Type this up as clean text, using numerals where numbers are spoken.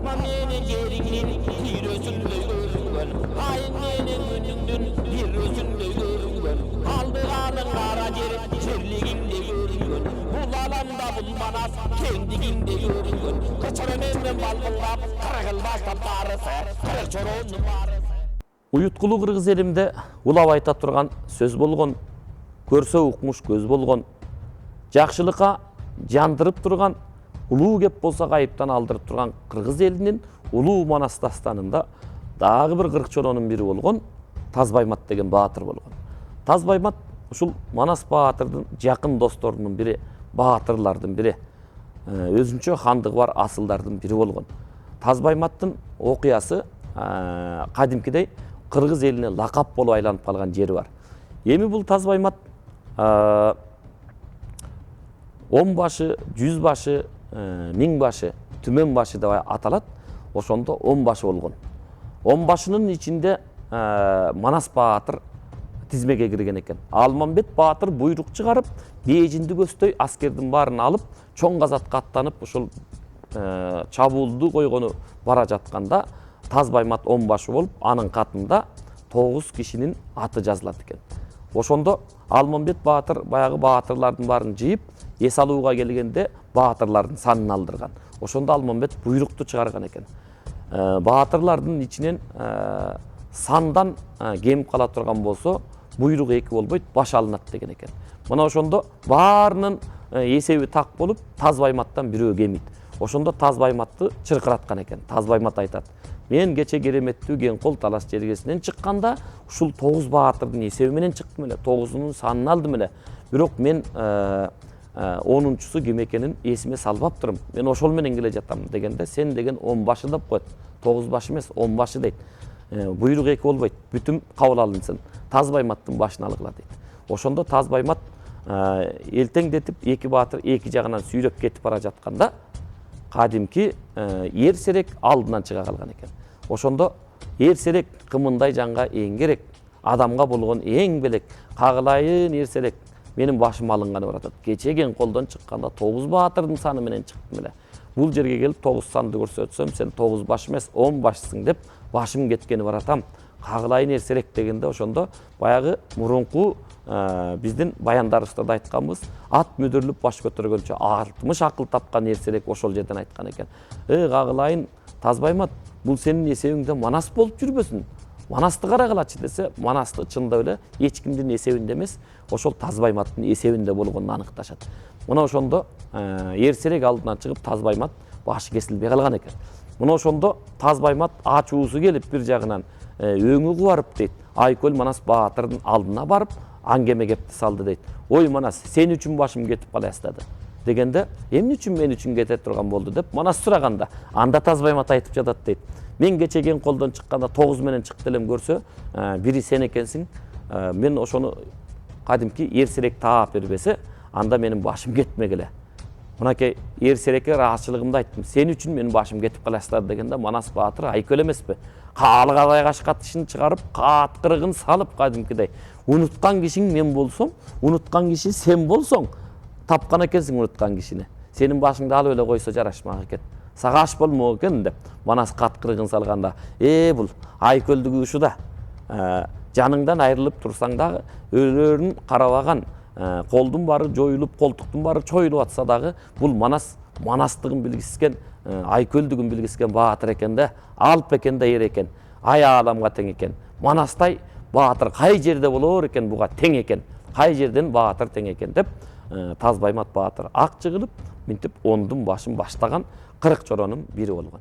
Asman meni jeringin bir özünde görüngen, ayın meni gününgdün bir özünde görüngen, aldığanın kara jeri şerliginde görüngen, bul alanda bul manas kendiginde görüngen, kıçırımenden balgıllap kırgıl başlap barısı, kırık çoronun barısı. Uyutkulu kırgız elimde ulap ayta turgan söz болгон, көрсө укмуш көз болгон, жакшылыкка жандырып турган, улуу кеп болсо кайыптан алдырып турган кыргыз элинин улуу Манас дастанында дагы бир кырк чоронун бири болгон Тазбаймат деген баатыр болгон. Тазбаймат ушул Манас баатырдын жакын досторунун бири, баатырлардын бири, өзүнчө хандыгы бар асылдардын бири болгон. Тазбайматтын окуясы кадимкидей кыргыз элине лакап болуп айланып калган жери бар. Эми бул Тазбаймат 10 башы, 100 башы, 1000 башы, түмен башы деп аталат. Ошондо 10 башы болгон. 10 башынын ичинде Манас баатыр тизмеге кирген экен. Алмамбет баатыр буйрук чыгарып, бежинди көздөй аскердин баарын алып, чоң казатка аттанып, ушул чабуулду койгону бара жатканда Тазбаймат 10 башы болуп, анын катында 9 кишинин аты жазылат экен. Ошондо Алмамбет баатыр баягы баатырлардын баарын жыйып, эс алууга келгенде баатырлардын санын алдырган. Ошондо Алмамбет буйрукту чыгарган экен. Баатырлардын ичинен сандан кем кала турган болсо, буйрук 2 болбойт, баш алынат деген экен. Мына ошондо баарынын эсеби так болуп, Тазбайматтан бирөө кемийт. Ошондо Тазбайматты чыркыраткан экен. Тазбаймат айтат: "Мен кече кереметтүү кен кол талаш жергесинен чыкканда ушул 9 баатырдын эсеби менен чыктым эле, 9-унун санын алдым эле. Бирок мен 10-нчусу ким экенин эсиме салбап турум. Мен ошол менен келе жатам" дегенде, "Сен деген 10 башы деп коет. 9 башы эмес, 10 башы" дейт. "Буйрук 2 болбойт, бүтүм кабыл алынсын. Тазбайматтын башын алгыла" дейт. Ошондо Тазбаймат элтеңдетип 2 баатыр 2 жагынан сүйрөп кетип бара жатканда кадимки эрсерек алдынан чыга калган экен. Ошондо эрсерек кымындай жанга эң керек, адамга болгон эң белек, кагылайын эрсерек менин башым алынганы баратат. Кечеген колдон чыкканда 9 баатырдын саны менен чыктым эле. Бул жерге келип 9 санды көрсөтсөм, сен 9 баш эмес, 10 башсың деп башым кеткени баратам. Кагылайын эрсерек дегенде ошондо баягы мурунку биздин баяндарыбызда да айтканбыз, ат мүдүрлүп баш көтөргөнчө 60 акыл тапкан эрсерек ошол жерден айткан экен. Кагылайын Тазбаймат, бул сенин эсебиңде Манас болуп жүрбөсүн. Манасты карагылачы десе, Манасты чындап эле эч кимдин эсебинде эмес, ошол Тазбайматтын эсебинде болгонун аныкташат. Мына ошондо эрсерек алдынан чыгып Тазбаймат башы кесилбей калган экен. Мына ошондо Тазбаймат ачуусу келип бир жагынан өңү кубарып дейт. Айкөл Манас баатырдын алдына барып, аңгеме кепти салды дейт. "Ой Манас, сен үчүн башым кетип каластады" дегенде, "Эмне үчүн мен үчүн кете турган болду" деп Манас сураганда, анда Тазбаймат айтып жатат дейт. "Мен кечеген колдон чыкканда 9 менен чыкты элем, көрсө, бири сен экенсиң. Мен ошону кадимки эрсерек таап бербесе, анда менин башым кетмегиле. Мынакей эрсерекке ыраазычылыгымды айттым. Сен үчүн менин башым кетип каластады" дегенде, Манас баатыр айкөл эмеспи? Каалыгадай кашкатышын чыгарып, кааткырыгын салып кадимкидей, "Унуткан кишиң мен болсом, унуткан киши сен болсоң, тапкан экенсиң унуткан кишини. Сенин башыңды алып эле койсо жарашмак экен. Сага аш болмок экен" деп Манас кааткырыгын салганда, "Бул айкөлдүгү ушуда. Жаныңдан айрылып турсаң дагы, өлөрүн карабаган, колдун баары жоюлуп, колтуктун баары чоюлуп атса дагы, бул Манас Манастыгын билгискен, айкөлдүгүн билгискен баатыр экен да, алып экен да эр экен. Ай ааламга тең экен. Манастай баатыр кай жерде болор экен, буга тең экен. Кай жерден баатыр тең экен" деп Тазбаймат баатыр ак жыгылып, минтип 10дун башын баштаган 40 чоронун бири болгон.